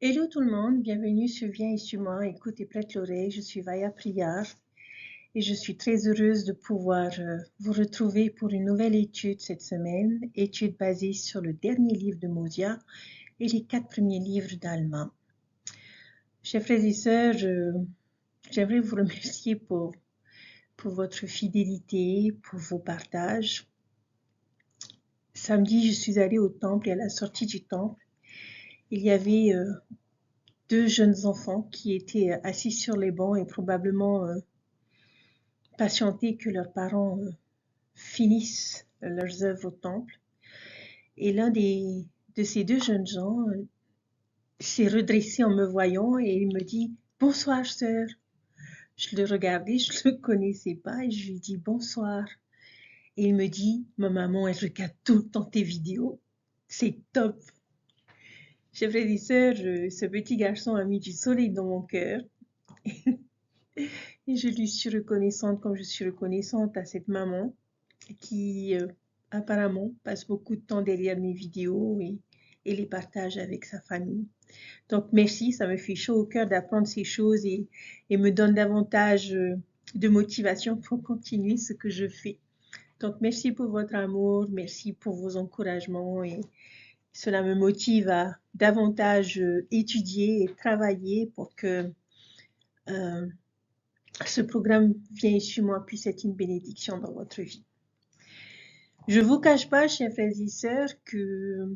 Hello tout le monde, bienvenue sur Viens et suis-moi, écoute et prête l'oreille, je suis Vaya Priar et je suis très heureuse de pouvoir vous retrouver pour une nouvelle étude cette semaine, étude basée sur le dernier livre de Mosia et les 4 premiers livres d'Alma. Chers frères et sœurs, j'aimerais vous remercier pour votre fidélité, pour vos partages. Samedi, je suis allée au temple et à la sortie du temple, il y avait deux jeunes enfants qui étaient assis sur les bancs et probablement patientaient que leurs parents finissent leurs œuvres au temple. Et de ces deux jeunes gens s'est redressé en me voyant et il me dit bonsoir sœur. Je le regardais, je ne le connaissais pas et je lui dis bonsoir. Et il me dit ma maman elle regarde tout le temps tes vidéos, c'est top. Chers frères et sœurs, ce petit garçon a mis du soleil dans mon cœur. Et je lui suis reconnaissante comme je suis reconnaissante à cette maman qui apparemment passe beaucoup de temps derrière mes vidéos et les partage avec sa famille. Donc merci, ça me fait chaud au cœur d'apprendre ces choses et me donne davantage de motivation pour continuer ce que je fais. Donc merci pour votre amour, merci pour vos encouragements et cela me motive à davantage étudier et travailler pour que euh, ce programme Viens et suis-moi puisse être une bénédiction dans votre vie. Je ne vous cache pas, chers frères et sœurs, que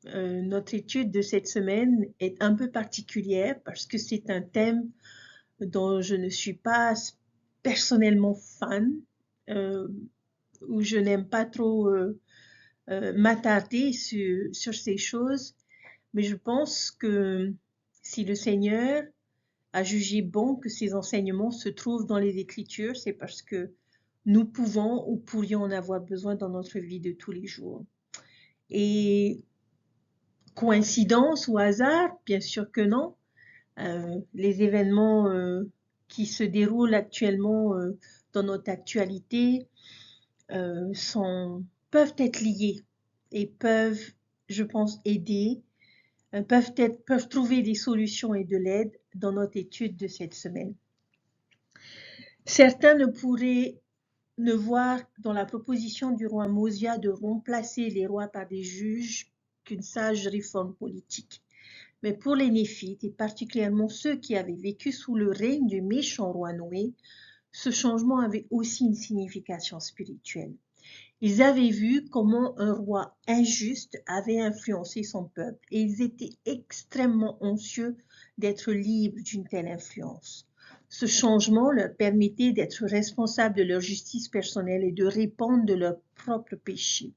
notre étude de cette semaine est un peu particulière parce que c'est un thème dont je ne suis pas personnellement fan, euh, où je n'aime pas trop m'attarder sur ces choses, mais je pense que si le Seigneur a jugé bon que ces enseignements se trouvent dans les Écritures, c'est parce que nous pouvons ou pourrions en avoir besoin dans notre vie de tous les jours. Et coïncidence ou hasard? Bien sûr que non. Les événements qui se déroulent actuellement dans notre actualité peuvent être liés et peuvent, je pense, aider, peuvent trouver des solutions et de l'aide dans notre étude de cette semaine. Certains ne pourraient ne voir dans la proposition du roi Mosia de remplacer les rois par des juges qu'une sage réforme politique. Mais pour les Néphites, et particulièrement ceux qui avaient vécu sous le règne du méchant roi Noé, ce changement avait aussi une signification spirituelle. Ils avaient vu comment un roi injuste avait influencé son peuple et ils étaient extrêmement anxieux d'être libres d'une telle influence. Ce changement leur permettait d'être responsables de leur justice personnelle et de répandre de leurs propres péchés.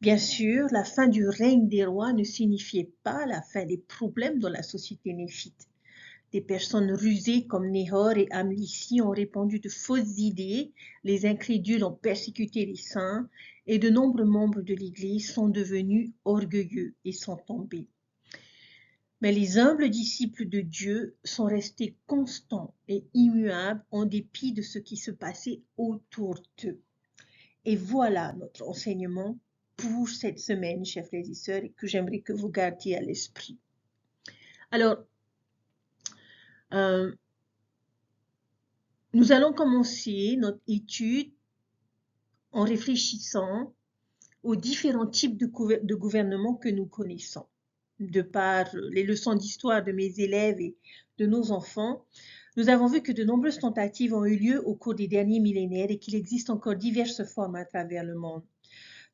Bien sûr, la fin du règne des rois ne signifiait pas la fin des problèmes dans la société néphite. Des personnes rusées comme Néhor et Amlici ont répandu de fausses idées, les incrédules ont persécuté les saints et de nombreux membres de l'Église sont devenus orgueilleux et sont tombés. Mais les humbles disciples de Dieu sont restés constants et immuables en dépit de ce qui se passait autour d'eux. Et voilà notre enseignement pour cette semaine, chers frères et sœurs, et que j'aimerais que vous gardiez à l'esprit. Alors, nous allons commencer notre étude en réfléchissant aux différents types de gouvernement que nous connaissons. De par les leçons d'histoire de mes élèves et de nos enfants, nous avons vu que de nombreuses tentatives ont eu lieu au cours des derniers millénaires et qu'il existe encore diverses formes à travers le monde.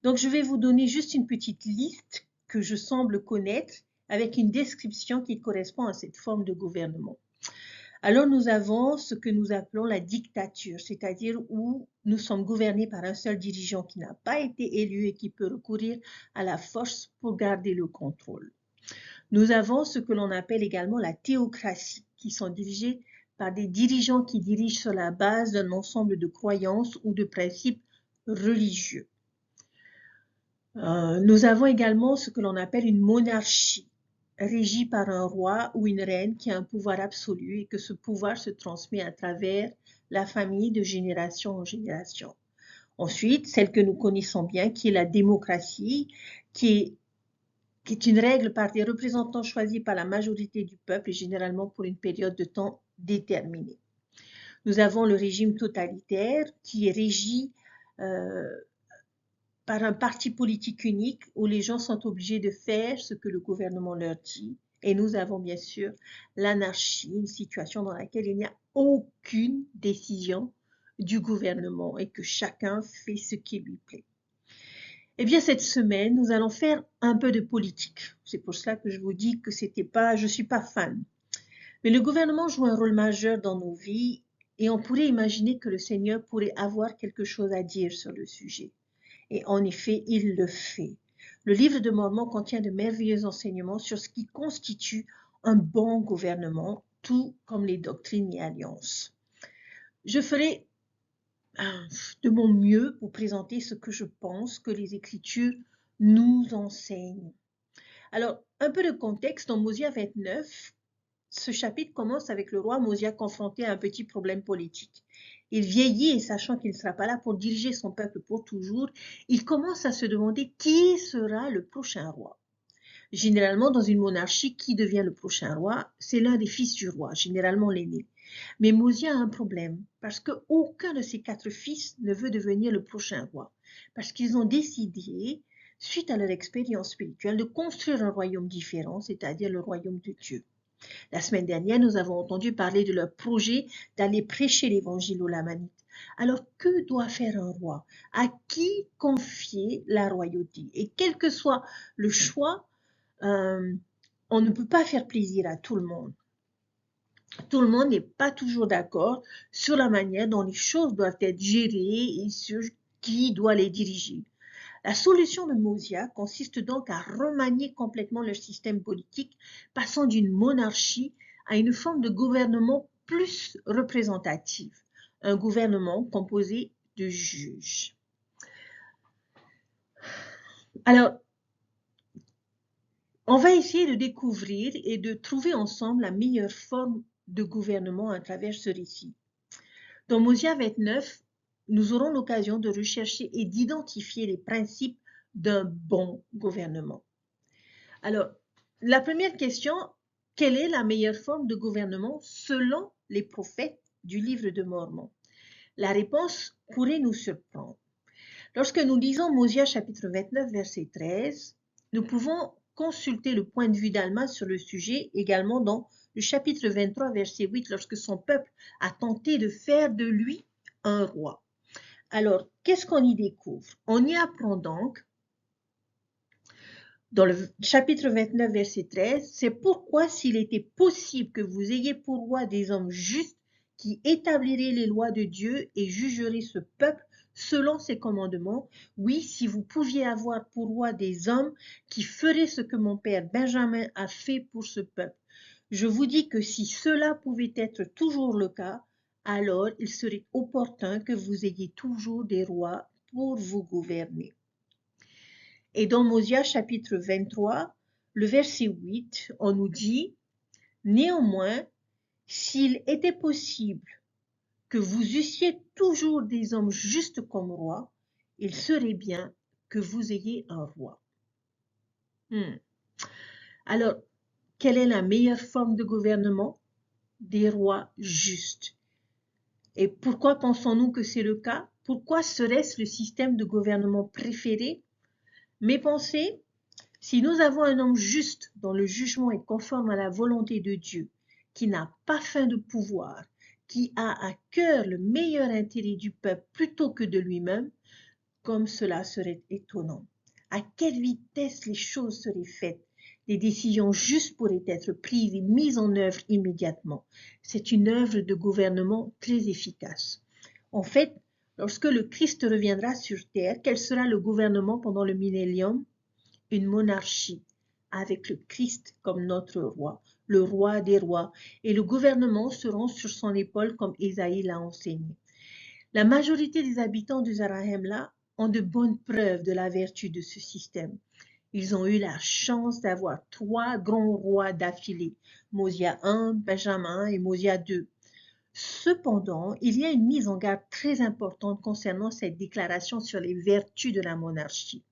Donc, je vais vous donner juste une petite liste que je semble connaître avec une description qui correspond à cette forme de gouvernement. Alors, nous avons ce que nous appelons la dictature, c'est-à-dire où nous sommes gouvernés par un seul dirigeant qui n'a pas été élu et qui peut recourir à la force pour garder le contrôle. Nous avons ce que l'on appelle également la théocratie, qui sont dirigés par des dirigeants qui dirigent sur la base d'un ensemble de croyances ou de principes religieux. Nous avons également ce que l'on appelle une monarchie, régie par un roi ou une reine qui a un pouvoir absolu et que ce pouvoir se transmet à travers la famille de génération en génération. Ensuite, celle que nous connaissons bien, qui est la démocratie, qui est qui est une règle par des représentants choisis par la majorité du peuple et généralement pour une période de temps déterminée. Nous avons le régime totalitaire qui est régi par un parti politique unique où les gens sont obligés de faire ce que le gouvernement leur dit. Et nous avons bien sûr l'anarchie, une situation dans laquelle il n'y a aucune décision du gouvernement et que chacun fait ce qui lui plaît. Eh bien, cette semaine, nous allons faire un peu de politique. C'est pour cela que je vous dis que je suis pas fan. Mais le gouvernement joue un rôle majeur dans nos vies et on pourrait imaginer que le Seigneur pourrait avoir quelque chose à dire sur le sujet. Et en effet, il le fait. Le livre de Mormon contient de merveilleux enseignements sur ce qui constitue un bon gouvernement, tout comme les doctrines et alliances. Je ferai de mon mieux pour présenter ce que je pense que les Écritures nous enseignent. Alors, un peu de contexte, dans Mosia 29, ce chapitre commence avec le roi Mosia confronté à un petit problème politique. Il vieillit et sachant qu'il ne sera pas là pour diriger son peuple pour toujours, il commence à se demander qui sera le prochain roi. Généralement, dans une monarchie, qui devient le prochain roi? C'est l'un des fils du roi, généralement l'aîné. Mais Mosia a un problème, parce qu'aucun de ses 4 fils ne veut devenir le prochain roi, parce qu'ils ont décidé, suite à leur expérience spirituelle, de construire un royaume différent, c'est-à-dire le royaume de Dieu. La semaine dernière, nous avons entendu parler de leur projet d'aller prêcher l'évangile aux Lamanites. Alors, que doit faire un roi? À qui confier la royauté? Et quel que soit le choix, on ne peut pas faire plaisir à tout le monde. Tout le monde n'est pas toujours d'accord sur la manière dont les choses doivent être gérées et sur qui doit les diriger. La solution de Mosia consiste donc à remanier complètement leur système politique, passant d'une monarchie à une forme de gouvernement plus représentative, un gouvernement composé de juges. Alors, on va essayer de découvrir et de trouver ensemble la meilleure forme de gouvernement à travers ce récit. Dans Mosia 29, nous aurons l'occasion de rechercher et d'identifier les principes d'un bon gouvernement. Alors, la première question, quelle est la meilleure forme de gouvernement selon les prophètes du livre de Mormon? La réponse pourrait nous surprendre. Lorsque nous lisons Mosia chapitre 29, verset 13, nous pouvons consulter le point de vue d'Alma sur le sujet également dans le chapitre 23, verset 8, lorsque son peuple a tenté de faire de lui un roi. Alors, qu'est-ce qu'on y découvre? On y apprend donc, dans le chapitre 29, verset 13, c'est pourquoi s'il était possible que vous ayez pour roi des hommes justes qui établiraient les lois de Dieu et jugeraient ce peuple selon ses commandements, oui, si vous pouviez avoir pour roi des hommes qui feraient ce que mon père Benjamin a fait pour ce peuple. Je vous dis que si cela pouvait être toujours le cas, alors il serait opportun que vous ayez toujours des rois pour vous gouverner. Et dans Mosia chapitre 23, le verset 8, on nous dit « Néanmoins, s'il était possible que vous eussiez toujours des hommes justes comme rois, il serait bien que vous ayez un roi. » Alors, quelle est la meilleure forme de gouvernement? Des rois justes. Et pourquoi pensons-nous que c'est le cas? Pourquoi serait-ce le système de gouvernement préféré? Mes pensées, si nous avons un homme juste dont le jugement est conforme à la volonté de Dieu, qui n'a pas faim de pouvoir, qui a à cœur le meilleur intérêt du peuple plutôt que de lui-même, comme cela serait étonnant. À quelle vitesse les choses seraient faites? Les décisions justes pourraient être prises et mises en œuvre immédiatement. C'est une œuvre de gouvernement très efficace. En fait, lorsque le Christ reviendra sur terre, quel sera le gouvernement pendant le millénium? Une monarchie, avec le Christ comme notre roi, le roi des rois, et le gouvernement seront sur son épaule comme Ésaïe l'a enseigné. La majorité des habitants de Zarahemla ont de bonnes preuves de la vertu de ce système. Ils ont eu la chance d'avoir 3 grands rois d'affilée, Mosia I, Benjamin et Mosia II. Cependant, il y a une mise en garde très importante concernant cette déclaration sur les vertus de la monarchie.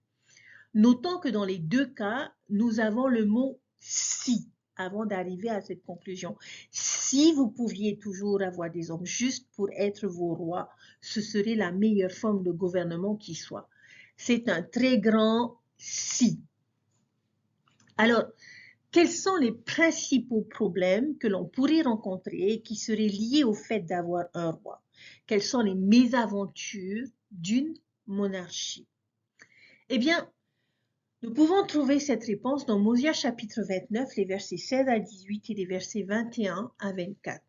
Notons que dans les deux cas, nous avons le mot « si » avant d'arriver à cette conclusion. Si vous pouviez toujours avoir des hommes justes pour être vos rois, ce serait la meilleure forme de gouvernement qui soit. C'est un très grand si. Alors, quels sont les principaux problèmes que l'on pourrait rencontrer et qui seraient liés au fait d'avoir un roi? Quelles sont les mésaventures d'une monarchie? Eh bien, nous pouvons trouver cette réponse dans Mosia chapitre 29, les versets 16 à 18 et les versets 21 à 24.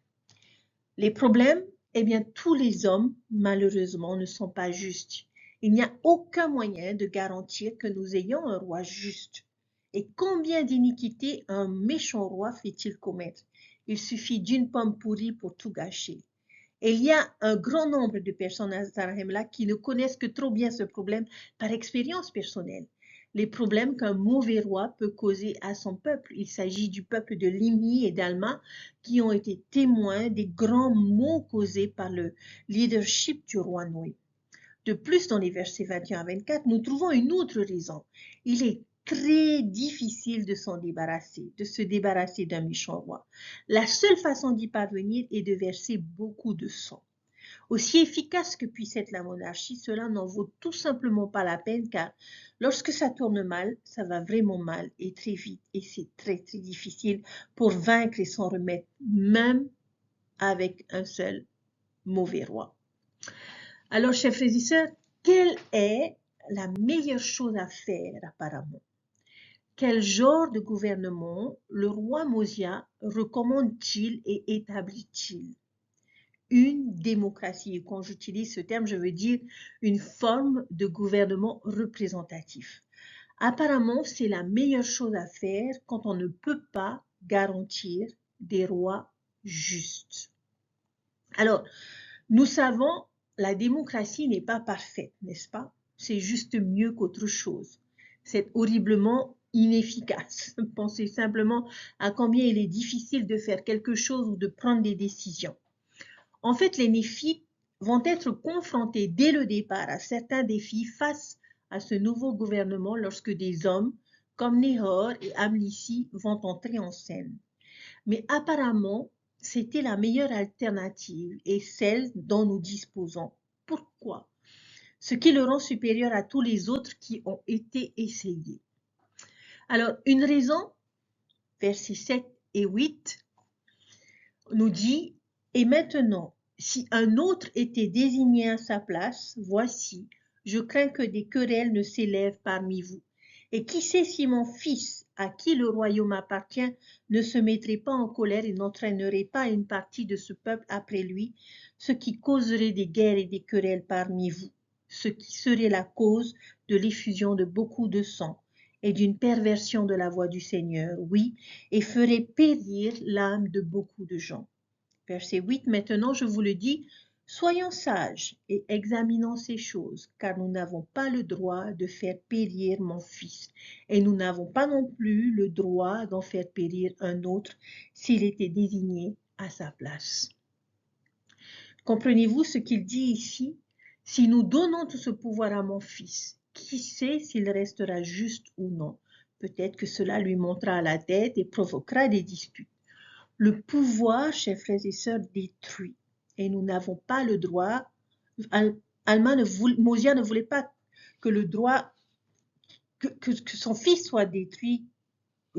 Les problèmes, eh bien, tous les hommes, malheureusement, ne sont pas justes. Il n'y a aucun moyen de garantir que nous ayons un roi juste. Et combien d'iniquités un méchant roi fait-il commettre? Il suffit d'une pomme pourrie pour tout gâcher. Et il y a un grand nombre de personnes à Zarahemla qui ne connaissent que trop bien ce problème par expérience personnelle. Les problèmes qu'un mauvais roi peut causer à son peuple. Il s'agit du peuple de Limni et d'Alma qui ont été témoins des grands maux causés par le leadership du roi Noé. De plus, dans les versets 21 à 24, nous trouvons une autre raison. Il est très difficile de se débarrasser d'un méchant roi. La seule façon d'y parvenir est de verser beaucoup de sang. Aussi efficace que puisse être la monarchie, cela n'en vaut tout simplement pas la peine car lorsque ça tourne mal, ça va vraiment mal et très vite et c'est très très difficile pour vaincre et s'en remettre même avec un seul mauvais roi. Alors, chers frères et sœurs, quelle est la meilleure chose à faire apparemment? Quel genre de gouvernement le roi Mosia recommande-t-il et établit-il? Une démocratie. Et quand j'utilise ce terme, je veux dire une forme de gouvernement représentatif. Apparemment, c'est la meilleure chose à faire quand on ne peut pas garantir des rois justes. Alors, nous savons, la démocratie n'est pas parfaite, n'est-ce pas? C'est juste mieux qu'autre chose. C'est horriblement inefficace. Pensez simplement à combien il est difficile de faire quelque chose ou de prendre des décisions. En fait, les Néphites vont être confrontés dès le départ à certains défis face à ce nouveau gouvernement lorsque des hommes comme Nehor et Amlissi vont entrer en scène. Mais apparemment, c'était la meilleure alternative et celle dont nous disposons. Pourquoi? Ce qui le rend supérieur à tous les autres qui ont été essayés. Alors, une raison, versets 7 et 8, nous dit « Et maintenant, si un autre était désigné à sa place, voici, je crains que des querelles ne s'élèvent parmi vous. Et qui sait si mon fils, à qui le royaume appartient, ne se mettrait pas en colère et n'entraînerait pas une partie de ce peuple après lui, ce qui causerait des guerres et des querelles parmi vous, ce qui serait la cause de l'effusion de beaucoup de sang et d'une perversion de la voix du Seigneur, oui, et ferait périr l'âme de beaucoup de gens. » Verset 8, maintenant je vous le dis, soyons sages et examinons ces choses, car nous n'avons pas le droit de faire périr mon fils, et nous n'avons pas non plus le droit d'en faire périr un autre s'il était désigné à sa place. Comprenez-vous ce qu'il dit ici? Si nous donnons tout ce pouvoir à mon fils, qui sait s'il restera juste ou non? Peut-être que cela lui montera la tête et provoquera des disputes. Le pouvoir, chers frères et sœurs, détruit. Et nous n'avons pas le droit. Mosia ne voulait pas que le droit, que son fils soit détruit,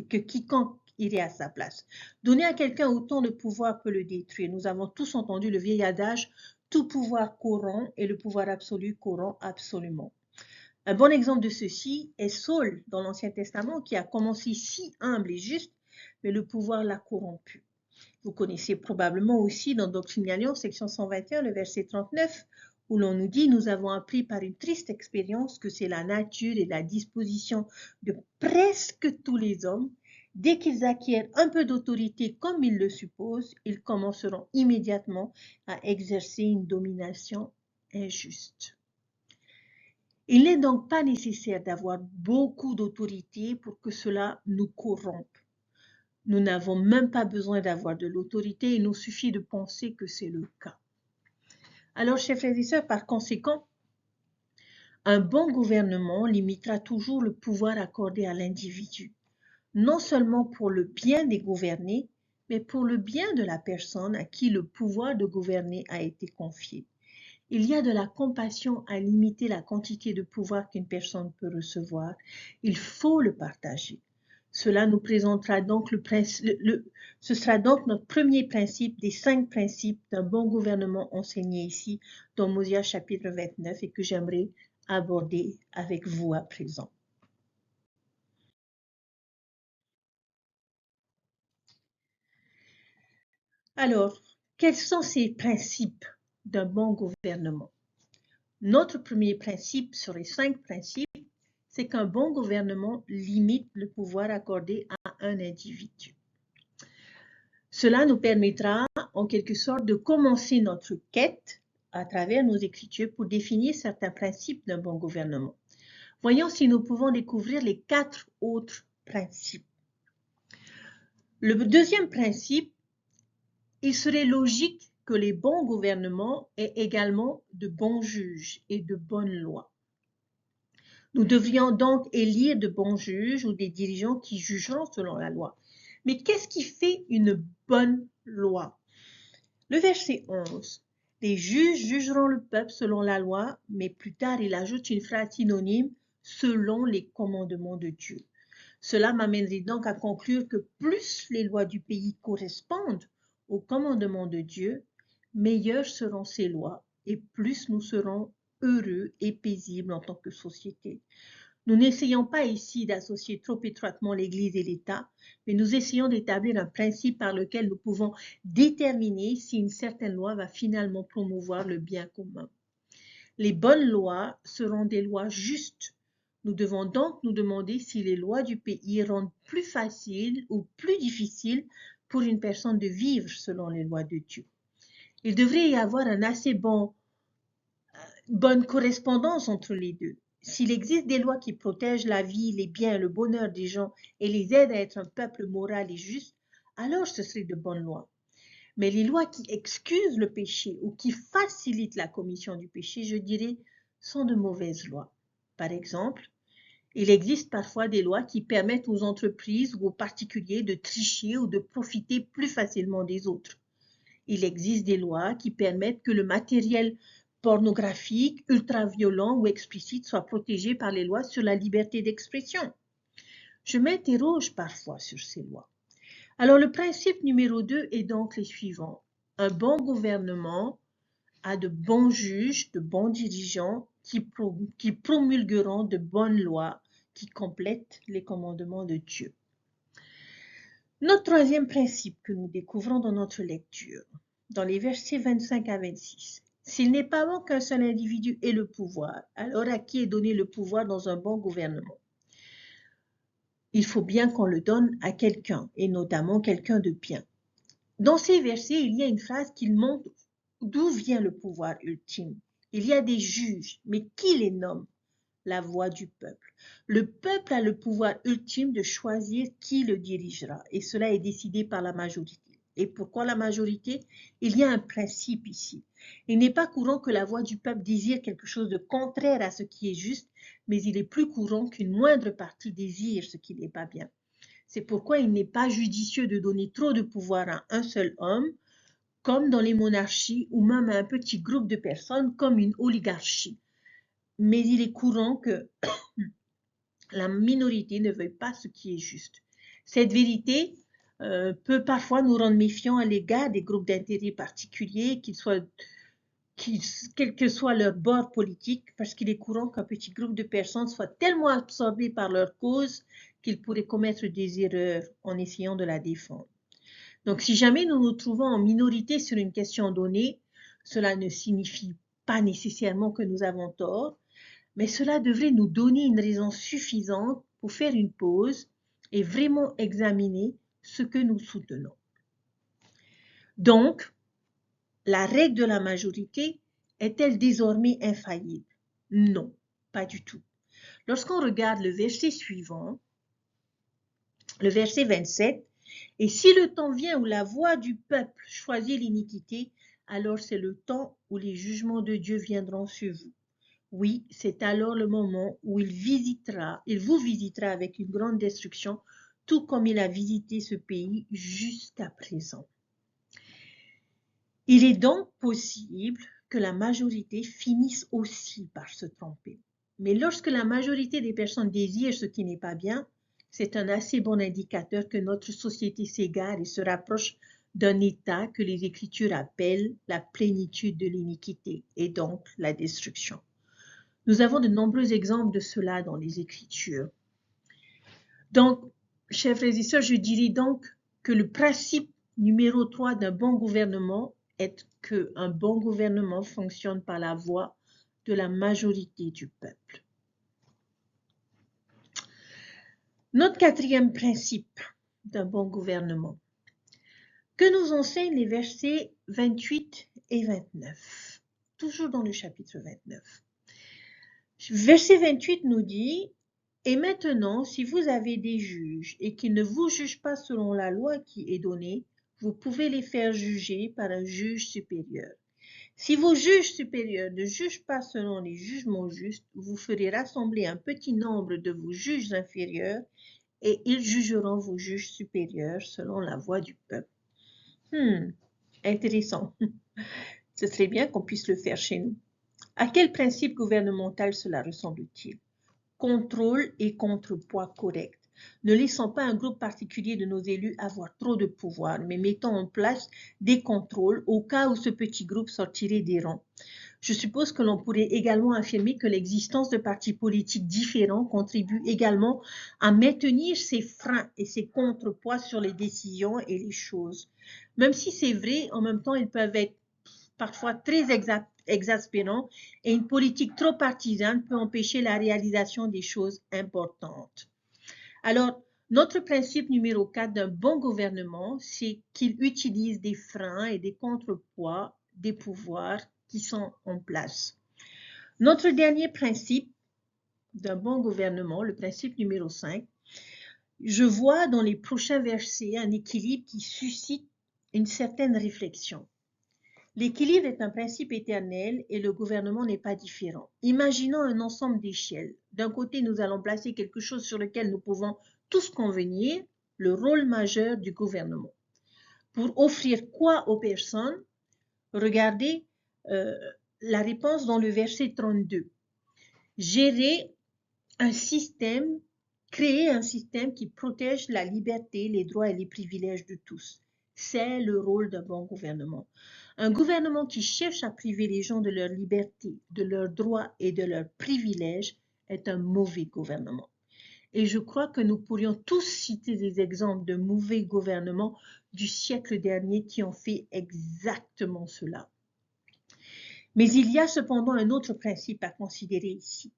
que quiconque irait à sa place. Donner à quelqu'un autant de pouvoir peut le détruire. Nous avons tous entendu le vieil adage, tout pouvoir corrompt et le pouvoir absolu corrompt absolument. Un bon exemple de ceci est Saul dans l'Ancien Testament qui a commencé si humble et juste, mais le pouvoir l'a corrompu. Vous connaissez probablement aussi dans Doctrine et Alliance, section 121, le verset 39, où l'on nous dit « Nous avons appris par une triste expérience que c'est la nature et la disposition de presque tous les hommes. Dès qu'ils acquièrent un peu d'autorité comme ils le supposent, ils commenceront immédiatement à exercer une domination injuste. » Il n'est donc pas nécessaire d'avoir beaucoup d'autorité pour que cela nous corrompe. Nous n'avons même pas besoin d'avoir de l'autorité, il nous suffit de penser que c'est le cas. Alors, chers frères et sœurs, par conséquent, Un bon gouvernement limitera toujours le pouvoir accordé à l'individu, non seulement pour le bien des gouvernés, mais pour le bien de la personne à qui le pouvoir de gouverner a été confié. Il y a de la compassion à limiter la quantité de pouvoir qu'une personne peut recevoir. Il faut le partager. Cela nous présentera donc ce sera donc notre premier principe des 5 principes d'un bon gouvernement enseigné ici dans Mosia chapitre 29 et que j'aimerais aborder avec vous à présent. Alors, quels sont ces principes d'un bon gouvernement? Notre premier principe sur les 5 principes, c'est qu'un bon gouvernement limite le pouvoir accordé à un individu. Cela nous permettra en quelque sorte de commencer notre quête à travers nos écritures pour définir certains principes d'un bon gouvernement. Voyons si nous pouvons découvrir les 4 autres principes. Le deuxième principe, il serait logique que les bons gouvernements aient également de bons juges et de bonnes lois. Nous devrions donc élire de bons juges ou des dirigeants qui jugeront selon la loi. Mais qu'est-ce qui fait une bonne loi? Le verset 11. Les juges jugeront le peuple selon la loi, mais plus tard il ajoute une phrase synonyme, selon les commandements de Dieu. Cela m'amènerait donc à conclure que plus les lois du pays correspondent aux commandements de Dieu, meilleures seront ces lois et plus nous serons heureux et paisibles en tant que société. Nous n'essayons pas ici d'associer trop étroitement l'Église et l'État, mais nous essayons d'établir un principe par lequel nous pouvons déterminer si une certaine loi va finalement promouvoir le bien commun. Les bonnes lois seront des lois justes. Nous devons donc nous demander si les lois du pays rendent plus facile ou plus difficile pour une personne de vivre selon les lois de Dieu. Il devrait y avoir une assez bonne correspondance entre les deux. S'il existe des lois qui protègent la vie, les biens et le bonheur des gens et les aident à être un peuple moral et juste, alors ce serait de bonnes lois. Mais les lois qui excusent le péché ou qui facilitent la commission du péché, je dirais, sont de mauvaises lois. Par exemple, il existe parfois des lois qui permettent aux entreprises ou aux particuliers de tricher ou de profiter plus facilement des autres. Il existe des lois qui permettent que le matériel pornographique, ultra-violent ou explicite soit protégé par les lois sur la liberté d'expression. Je m'interroge parfois sur ces lois. Alors le principe numéro 2 est donc le suivant. Un bon gouvernement a de bons juges, de bons dirigeants qui promulgueront de bonnes lois qui complètent les commandements de Dieu. Notre troisième principe que nous découvrons dans notre lecture, dans les versets 25 à 26. S'il n'est pas bon qu'un seul individu ait le pouvoir, alors à qui est donné le pouvoir dans un bon gouvernement? Il faut bien qu'on le donne à quelqu'un, et notamment quelqu'un de bien. Dans ces versets, il y a une phrase qui montre d'où vient le pouvoir ultime. Il y a des juges, mais qui les nomme? La voix du peuple. Le peuple a le pouvoir ultime de choisir qui le dirigera, et cela est décidé par la majorité. Et pourquoi la majorité? Il y a un principe ici. Il n'est pas courant que la voix du peuple désire quelque chose de contraire à ce qui est juste, mais il est plus courant qu'une moindre partie désire ce qui n'est pas bien. C'est pourquoi il n'est pas judicieux de donner trop de pouvoir à un seul homme, comme dans les monarchies, ou même à un petit groupe de personnes, comme une oligarchie. Mais il est courant que la minorité ne veuille pas ce qui est juste. Cette vérité peut parfois nous rendre méfiants à l'égard des groupes d'intérêt particuliers, quel que soit leur bord politique, parce qu'il est courant qu'un petit groupe de personnes soit tellement absorbé par leur cause qu'ils pourraient commettre des erreurs en essayant de la défendre. Donc, si jamais nous nous trouvons en minorité sur une question donnée, cela ne signifie pas nécessairement que nous avons tort, mais cela devrait nous donner une raison suffisante pour faire une pause et vraiment examiner ce que nous soutenons. Donc, la règle de la majorité est-elle désormais infaillible? Non, pas du tout. Lorsqu'on regarde le verset suivant, le verset 27, « Et si le temps vient où la voix du peuple choisit l'iniquité, alors c'est le temps où les jugements de Dieu viendront sur vous. Oui, c'est alors le moment où il vous visitera avec une grande destruction, tout comme il a visité ce pays jusqu'à présent. Il est donc possible que la majorité finisse aussi par se tromper. Mais lorsque la majorité des personnes désirent ce qui n'est pas bien, c'est un assez bon indicateur que notre société s'égare et se rapproche d'un état que les Écritures appellent la plénitude de l'iniquité et donc la destruction. Nous avons de nombreux exemples de cela dans les Écritures. Donc, chers frères et sœurs, je dirais donc que le principe numéro 3 d'un bon gouvernement est qu'un bon gouvernement fonctionne par la voie de la majorité du peuple. Notre quatrième principe d'un bon gouvernement, que nous enseignent les versets 28 et 29, toujours dans le chapitre 29. Verset 28 nous dit, « Et maintenant, si vous avez des juges et qui ne vous jugent pas selon la loi qui est donnée, vous pouvez les faire juger par un juge supérieur. Si vos juges supérieurs ne jugent pas selon les jugements justes, vous ferez rassembler un petit nombre de vos juges inférieurs et ils jugeront vos juges supérieurs selon la voix du peuple. » Intéressant. Ce serait bien qu'on puisse le faire chez nous. À quel principe gouvernemental cela ressemble-t-il? Contrôle et contrepoids correct. Ne laissons pas un groupe particulier de nos élus avoir trop de pouvoir, mais mettons en place des contrôles au cas où ce petit groupe sortirait des rangs. Je suppose que l'on pourrait également affirmer que l'existence de partis politiques différents contribue également à maintenir ces freins et ces contrepoids sur les décisions et les choses. Même si c'est vrai, en même temps, ils peuvent être parfois très exaspérants et une politique trop partisane peut empêcher la réalisation des choses importantes. Alors, notre principe numéro 4 d'un bon gouvernement, c'est qu'il utilise des freins et des contrepoids des pouvoirs qui sont en place. Notre dernier principe d'un bon gouvernement, le principe numéro 5, je vois dans les prochains versets un équilibre qui suscite une certaine réflexion. L'équilibre est un principe éternel et le gouvernement n'est pas différent. Imaginons un ensemble d'échelles. D'un côté, nous allons placer quelque chose sur lequel nous pouvons tous convenir, le rôle majeur du gouvernement. Pour offrir quoi aux personnes? Regardez la réponse dans le verset 32. Gérer un système, créer un système qui protège la liberté, les droits et les privilèges de tous. C'est le rôle d'un bon gouvernement. Un gouvernement qui cherche à priver les gens de leur liberté, de leurs droits et de leurs privilèges est un mauvais gouvernement. Et je crois que nous pourrions tous citer des exemples de mauvais gouvernements du siècle dernier qui ont fait exactement cela. Mais il y a cependant un autre principe à considérer ici.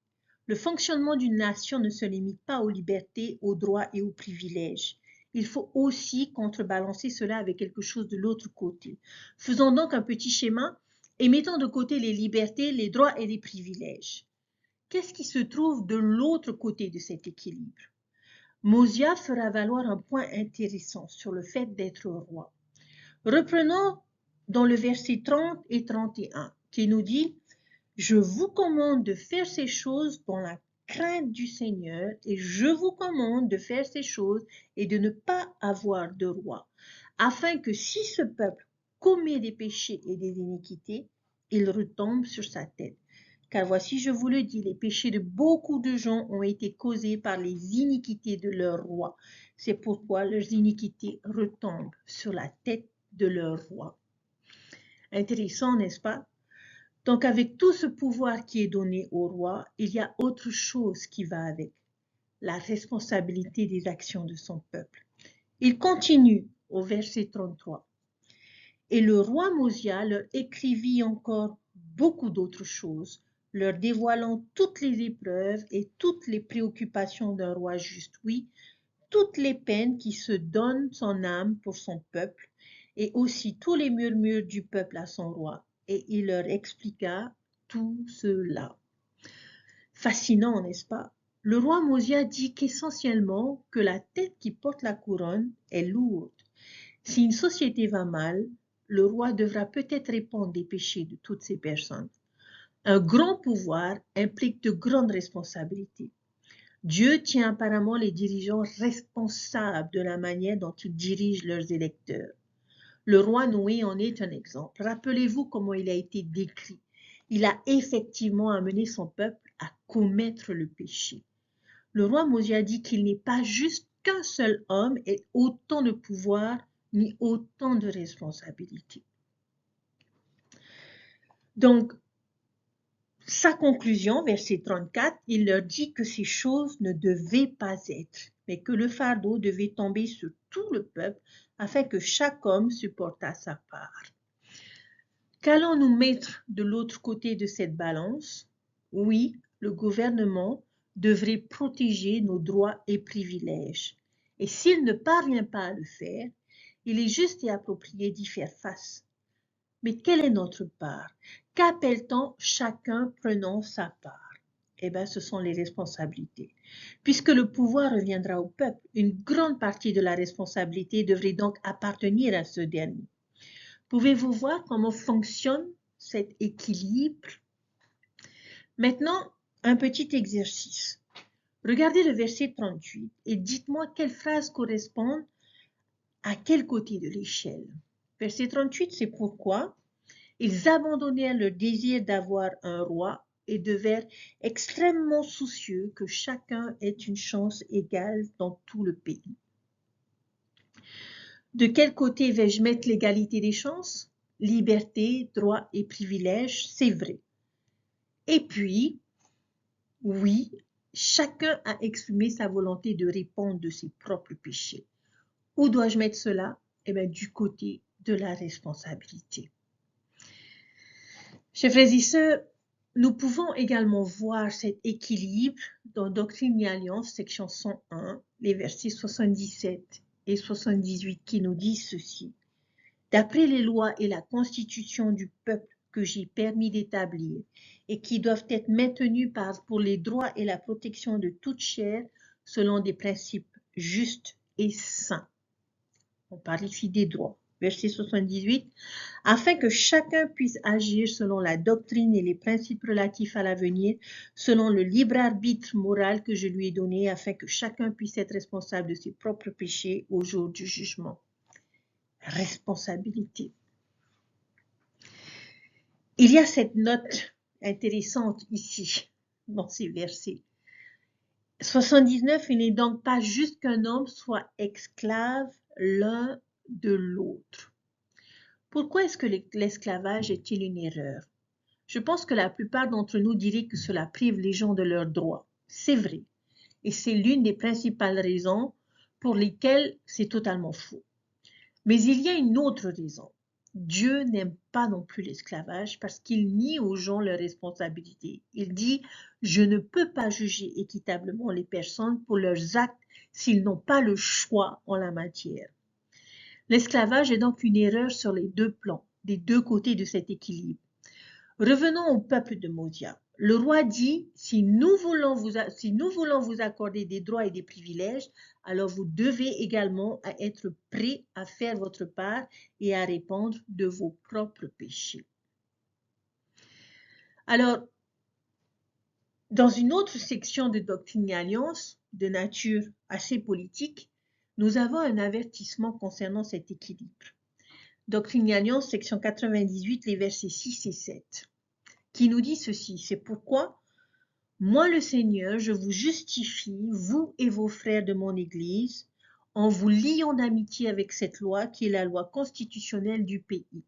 Le fonctionnement d'une nation ne se limite pas aux libertés, aux droits et aux privilèges. Il faut aussi contrebalancer cela avec quelque chose de l'autre côté. Faisons donc un petit schéma et mettons de côté les libertés, les droits et les privilèges. Qu'est-ce qui se trouve de l'autre côté de cet équilibre? Mosia fera valoir un point intéressant sur le fait d'être roi. Reprenons dans le verset 30 et 31 qui nous dit « Je vous commande de faire ces choses dans la crainte du Seigneur et je vous commande de faire ces choses et de ne pas avoir de roi, afin que si ce peuple commet des péchés et des iniquités, il retombe sur sa tête. Car voici, je vous le dis, les péchés de beaucoup de gens ont été causés par les iniquités de leurs rois. C'est pourquoi leurs iniquités retombent sur la tête de leur roi. » Intéressant, n'est-ce pas? Donc, avec tout ce pouvoir qui est donné au roi, il y a autre chose qui va avec, la responsabilité des actions de son peuple. Il continue au verset 33. Et le roi Mosia leur écrivit encore beaucoup d'autres choses, leur dévoilant toutes les épreuves et toutes les préoccupations d'un roi juste, oui, toutes les peines qui se donnent son âme pour son peuple, et aussi tous les murmures du peuple à son roi. Et il leur expliqua tout cela. Fascinant, n'est-ce pas? Le roi Mosia dit qu'essentiellement que la tête qui porte la couronne est lourde. Si une société va mal, le roi devra peut-être répondre des péchés de toutes ces personnes. Un grand pouvoir implique de grandes responsabilités. Dieu tient apparemment les dirigeants responsables de la manière dont ils dirigent leurs électeurs. Le roi Noé en est un exemple. Rappelez-vous comment il a été décrit. Il a effectivement amené son peuple à commettre le péché. Le roi Mosia dit qu'il n'est pas juste qu'un seul homme ait autant de pouvoir ni autant de responsabilités. Donc, sa conclusion, verset 34, il leur dit que ces choses ne devaient pas être, mais que le fardeau devait tomber sur tout le peuple afin que chaque homme supportât sa part. Qu'allons-nous mettre de l'autre côté de cette balance? Oui, le gouvernement devrait protéger nos droits et privilèges. Et s'il ne parvient pas à le faire, il est juste et approprié d'y faire face. Mais quelle est notre part? Qu'appelle-t-on chacun prenant sa part? Eh bien, ce sont les responsabilités. Puisque le pouvoir reviendra au peuple, une grande partie de la responsabilité devrait donc appartenir à ce dernier. Pouvez-vous voir comment fonctionne cet équilibre? Maintenant, un petit exercice. Regardez le verset 38 et dites-moi quelle phrase correspond à quel côté de l'échelle. Verset 38, c'est pourquoi ils abandonnèrent leur désir d'avoir un roi et devinrent extrêmement soucieux que chacun ait une chance égale dans tout le pays. De quel côté vais-je mettre l'égalité des chances? Liberté, droit et privilèges, c'est vrai. Et puis, oui, chacun a exprimé sa volonté de répondre de ses propres péchés. Où dois-je mettre cela? Eh bien, du côté de la responsabilité. Chers frères et sœurs, nous pouvons également voir cet équilibre dans Doctrine et Alliance, section 101, les versets 77 et 78 qui nous disent ceci. D'après les lois et la constitution du peuple que j'ai permis d'établir et qui doivent être maintenues pour les droits et la protection de toute chair selon des principes justes et saints. On parle ici des droits. Verset 78, afin que chacun puisse agir selon la doctrine et les principes relatifs à l'avenir, selon le libre arbitre moral que je lui ai donné, afin que chacun puisse être responsable de ses propres péchés au jour du jugement. Responsabilité. Il y a cette note intéressante ici, dans ces versets. 79, il n'est donc pas juste qu'un homme soit esclave l'un de l'autre. Pourquoi est-ce que l'esclavage est-il une erreur? Je pense que la plupart d'entre nous diraient que cela prive les gens de leurs droits. C'est vrai. Et c'est l'une des principales raisons pour lesquelles c'est totalement faux. Mais il y a une autre raison. Dieu n'aime pas non plus l'esclavage parce qu'il nie aux gens leurs responsabilités. Il dit « Je ne peux pas juger équitablement les personnes pour leurs actes s'ils n'ont pas le choix en la matière. » L'esclavage est donc une erreur sur les deux plans, des deux côtés de cet équilibre. Revenons au peuple de Mosia. Le roi dit, si nous voulons vous accorder des droits et des privilèges, alors vous devez également être prêts à faire votre part et à répondre de vos propres péchés. Alors, dans une autre section de Doctrine et Alliance, de nature assez politique, nous avons un avertissement concernant cet équilibre. Doctrine et Alliance, section 98, les versets 6 et 7, qui nous dit ceci, c'est pourquoi moi, le Seigneur, je vous justifie, vous et vos frères de mon Église, en vous liant d'amitié avec cette loi qui est la loi constitutionnelle du pays.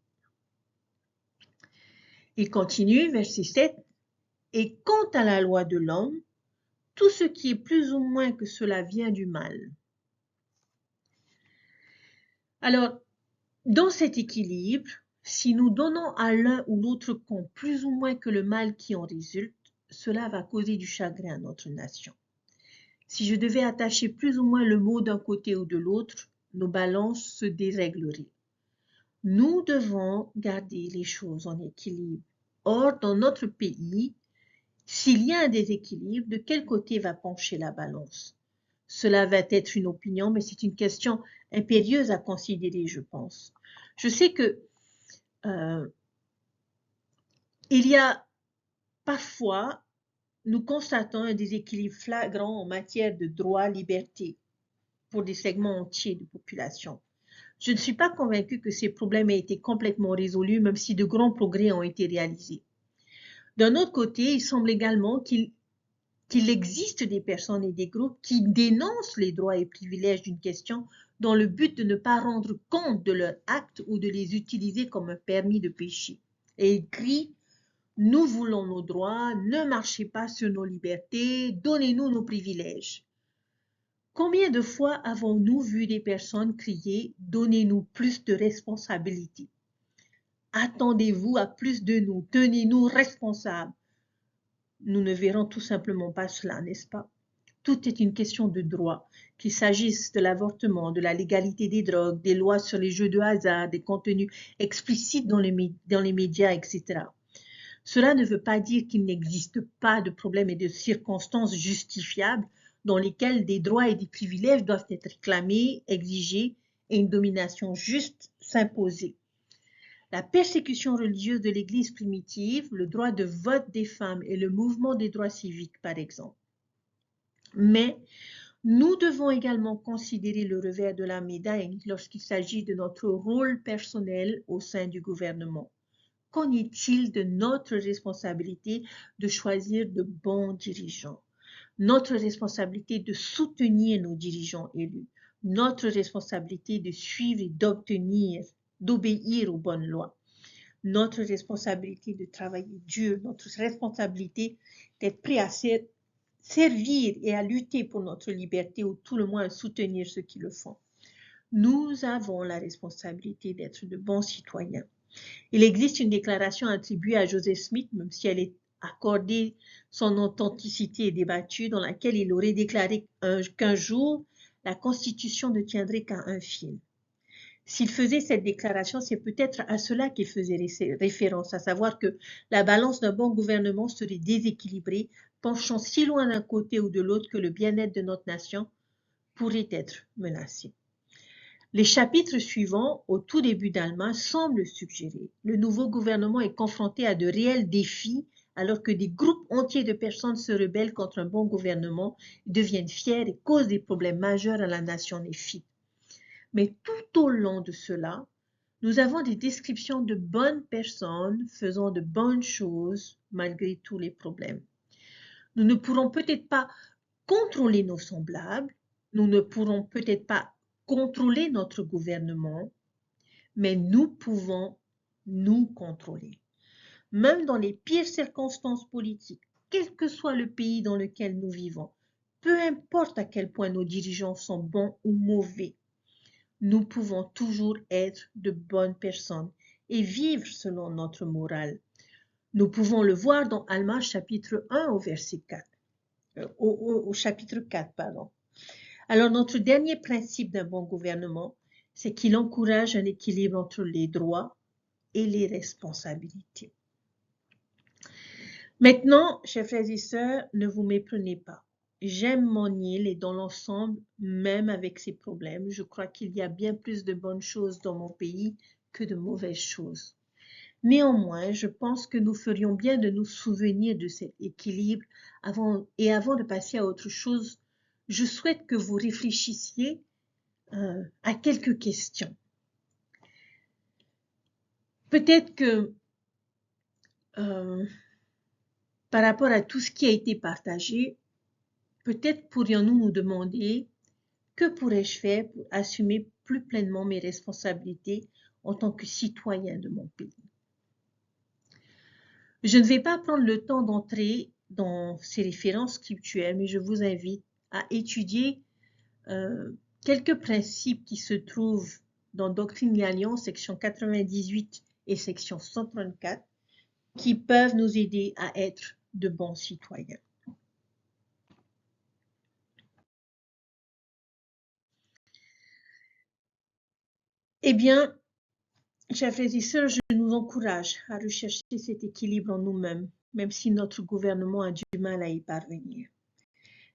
Il continue, verset 7, et quant à la loi de l'homme, tout ce qui est plus ou moins que cela vient du mal. Alors, dans cet équilibre, si nous donnons à l'un ou l'autre compte plus ou moins que le mal qui en résulte, cela va causer du chagrin à notre nation. Si je devais attacher plus ou moins le mot d'un côté ou de l'autre, nos balances se dérégleraient. Nous devons garder les choses en équilibre. Or, dans notre pays, s'il y a un déséquilibre, de quel côté va pencher la balance? Cela va être une opinion, mais c'est une question impérieuse à considérer, je pense. Je sais que il y a parfois, nous constatons un déséquilibre flagrant en matière de droits, liberté pour des segments entiers de population. Je ne suis pas convaincue que ces problèmes aient été complètement résolus, même si de grands progrès ont été réalisés. D'un autre côté, il semble également qu'il existe des personnes et des groupes qui dénoncent les droits et privilèges d'une question dans le but de ne pas rendre compte de leurs actes ou de les utiliser comme un permis de péché. Et ils crient « Nous voulons nos droits, ne marchez pas sur nos libertés, donnez-nous nos privilèges ». Combien de fois avons-nous vu des personnes crier « Donnez-nous plus de responsabilités ». Attendez-vous à plus de nous, tenez-nous responsables. Nous ne verrons tout simplement pas cela, n'est-ce pas? Tout est une question de droit, qu'il s'agisse de l'avortement, de la légalité des drogues, des lois sur les jeux de hasard, des contenus explicites dans les médias, etc. Cela ne veut pas dire qu'il n'existe pas de problèmes et de circonstances justifiables dans lesquelles des droits et des privilèges doivent être réclamés, exigés et une domination juste s'imposer. La persécution religieuse de l'Église primitive, le droit de vote des femmes et le mouvement des droits civiques, par exemple. Mais nous devons également considérer le revers de la médaille lorsqu'il s'agit de notre rôle personnel au sein du gouvernement. Qu'en est-il de notre responsabilité de choisir de bons dirigeants? Notre responsabilité de soutenir nos dirigeants élus? Notre responsabilité de suivre et d'obéir aux bonnes lois? Notre responsabilité de travailler dur, notre responsabilité d'être prêt à servir et à lutter pour notre liberté ou tout le moins à soutenir ceux qui le font. Nous avons la responsabilité d'être de bons citoyens. Il existe une déclaration attribuée à Joseph Smith, même si elle est accordée, son authenticité est débattue, dans laquelle il aurait déclaré qu'un jour, la Constitution ne tiendrait qu'à un fil. S'il faisait cette déclaration, c'est peut-être à cela qu'il faisait référence, à savoir que la balance d'un bon gouvernement serait déséquilibrée, penchant si loin d'un côté ou de l'autre que le bien-être de notre nation pourrait être menacé. Les chapitres suivants, au tout début d'Alma, semblent suggérer que le nouveau gouvernement est confronté à de réels défis alors que des groupes entiers de personnes se rebellent contre un bon gouvernement, deviennent fiers et causent des problèmes majeurs à la nation néphite. Mais tout au long de cela, nous avons des descriptions de bonnes personnes faisant de bonnes choses malgré tous les problèmes. Nous ne pourrons peut-être pas contrôler nos semblables, nous ne pourrons peut-être pas contrôler notre gouvernement, mais nous pouvons nous contrôler. Même dans les pires circonstances politiques, quel que soit le pays dans lequel nous vivons, peu importe à quel point nos dirigeants sont bons ou mauvais, nous pouvons toujours être de bonnes personnes et vivre selon notre morale. Nous pouvons le voir dans Alma chapitre 1 au verset 4. Au chapitre 4, pardon. Alors, notre dernier principe d'un bon gouvernement, c'est qu'il encourage un équilibre entre les droits et les responsabilités. Maintenant, chers frères et sœurs, ne vous méprenez pas. J'aime mon île et dans l'ensemble, même avec ses problèmes, je crois qu'il y a bien plus de bonnes choses dans mon pays que de mauvaises choses. Néanmoins, je pense que nous ferions bien de nous souvenir de cet équilibre avant de passer à autre chose. Je souhaite que vous réfléchissiez à quelques questions. Peut-être que par rapport à tout ce qui a été partagé, peut-être pourrions-nous nous demander que pourrais-je faire pour assumer plus pleinement mes responsabilités en tant que citoyen de mon pays. Je ne vais pas prendre le temps d'entrer dans ces références scripturales, mais je vous invite à étudier quelques principes qui se trouvent dans Doctrine et Alliance, section 98 et section 134, qui peuvent nous aider à être de bons citoyens. Eh bien, chers frères et sœurs, je nous encourage à rechercher cet équilibre en nous-mêmes, même si notre gouvernement a du mal à y parvenir.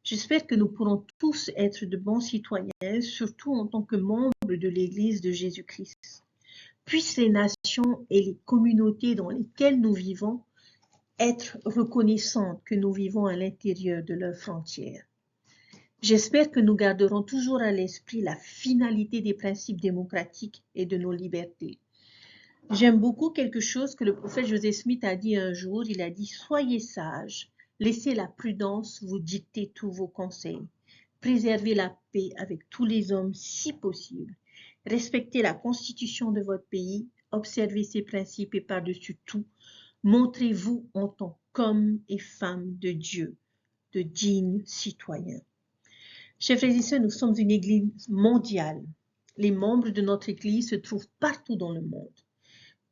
J'espère que nous pourrons tous être de bons citoyens, surtout en tant que membres de l'Église de Jésus-Christ. Puissent les nations et les communautés dans lesquelles nous vivons être reconnaissantes que nous vivons à l'intérieur de leurs frontières. J'espère que nous garderons toujours à l'esprit la finalité des principes démocratiques et de nos libertés. J'aime beaucoup quelque chose que le prophète Joseph Smith a dit un jour. Il a dit « Soyez sages, laissez la prudence vous dicter tous vos conseils. Préservez la paix avec tous les hommes si possible. Respectez la constitution de votre pays, observez ses principes et par-dessus tout, montrez-vous en tant qu'hommes et femmes de Dieu, de dignes citoyens. » Chers frères et sœurs, nous sommes une église mondiale. Les membres de notre église se trouvent partout dans le monde.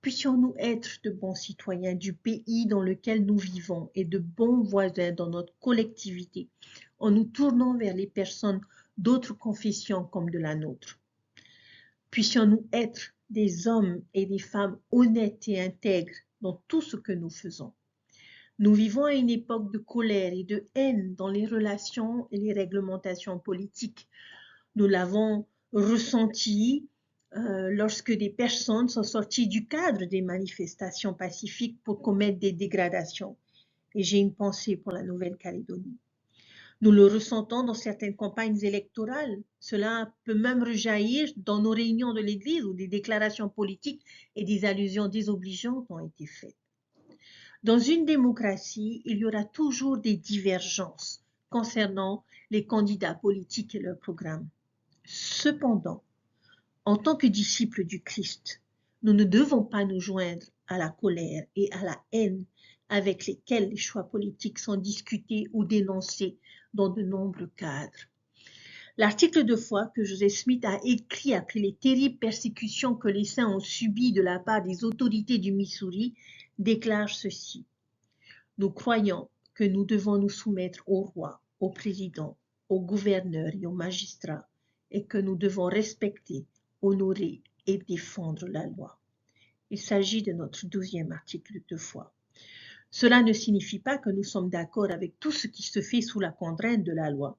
Puissions-nous être de bons citoyens du pays dans lequel nous vivons et de bons voisins dans notre collectivité, en nous tournant vers les personnes d'autres confessions comme de la nôtre. Puissions-nous être des hommes et des femmes honnêtes et intègres dans tout ce que nous faisons. Nous vivons à une époque de colère et de haine dans les relations et les réglementations politiques. Nous l'avons ressenti lorsque des personnes sont sorties du cadre des manifestations pacifiques pour commettre des dégradations. Et j'ai une pensée pour la Nouvelle-Calédonie. Nous le ressentons dans certaines campagnes électorales. Cela peut même rejaillir dans nos réunions de l'Église où des déclarations politiques et des allusions désobligeantes ont été faites. Dans une démocratie, il y aura toujours des divergences concernant les candidats politiques et leurs programmes. Cependant, en tant que disciples du Christ, nous ne devons pas nous joindre à la colère et à la haine avec lesquels les choix politiques sont discutés ou dénoncés dans de nombreux cadres. L'article de foi que Joseph Smith a écrit après les terribles persécutions que les saints ont subies de la part des autorités du Missouri déclare ceci. Nous croyons que nous devons nous soumettre au roi, au président, au gouverneur et aux magistrats et que nous devons respecter, honorer et défendre la loi. Il s'agit de notre 12e article de foi. Cela ne signifie pas que nous sommes d'accord avec tout ce qui se fait sous la contrainte de la loi.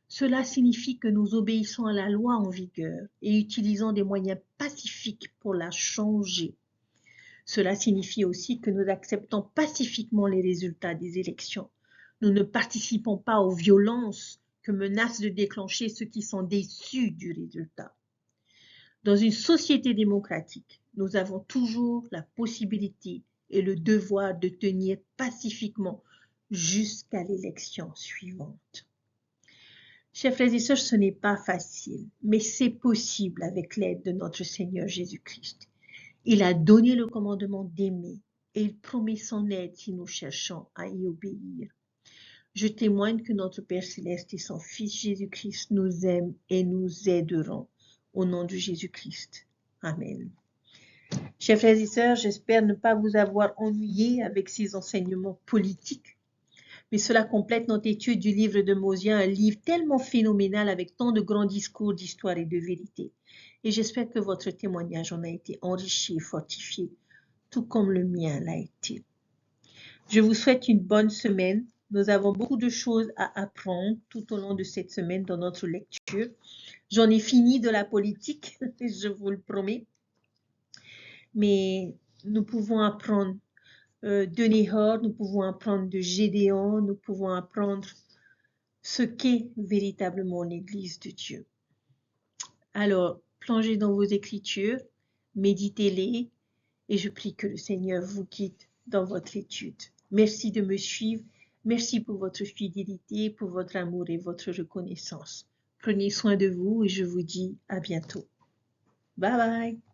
Cela signifie que nous obéissons à la loi en vigueur et utilisons des moyens pacifiques pour la changer. Cela signifie aussi que nous acceptons pacifiquement les résultats des élections. Nous ne participons pas aux violences que menacent de déclencher ceux qui sont déçus du résultat. Dans une société démocratique, nous avons toujours la possibilité et le devoir de tenir pacifiquement jusqu'à l'élection suivante. Chers frères et sœurs, ce n'est pas facile, mais c'est possible avec l'aide de notre Seigneur Jésus-Christ. Il a donné le commandement d'aimer et il promet son aide si nous cherchons à y obéir. Je témoigne que notre Père Céleste et son Fils Jésus-Christ nous aiment et nous aideront. Au nom de Jésus-Christ. Amen. Chers frères et sœurs, j'espère ne pas vous avoir ennuyé avec ces enseignements politiques, mais cela complète notre étude du livre de Mosia, un livre tellement phénoménal avec tant de grands discours d'histoire et de vérité. Et j'espère que votre témoignage en a été enrichi et fortifié, tout comme le mien l'a été. Je vous souhaite une bonne semaine. Nous avons beaucoup de choses à apprendre tout au long de cette semaine dans notre lecture. J'en ai fini de la politique, je vous le promets. Mais nous pouvons apprendre de Néhor, nous pouvons apprendre de Gédéon, nous pouvons apprendre ce qu'est véritablement l'Église de Dieu. Alors, plongez dans vos Écritures, méditez-les, et je prie que le Seigneur vous guide dans votre étude. Merci de me suivre. Merci pour votre fidélité, pour votre amour et votre reconnaissance. Prenez soin de vous et je vous dis à bientôt. Bye bye.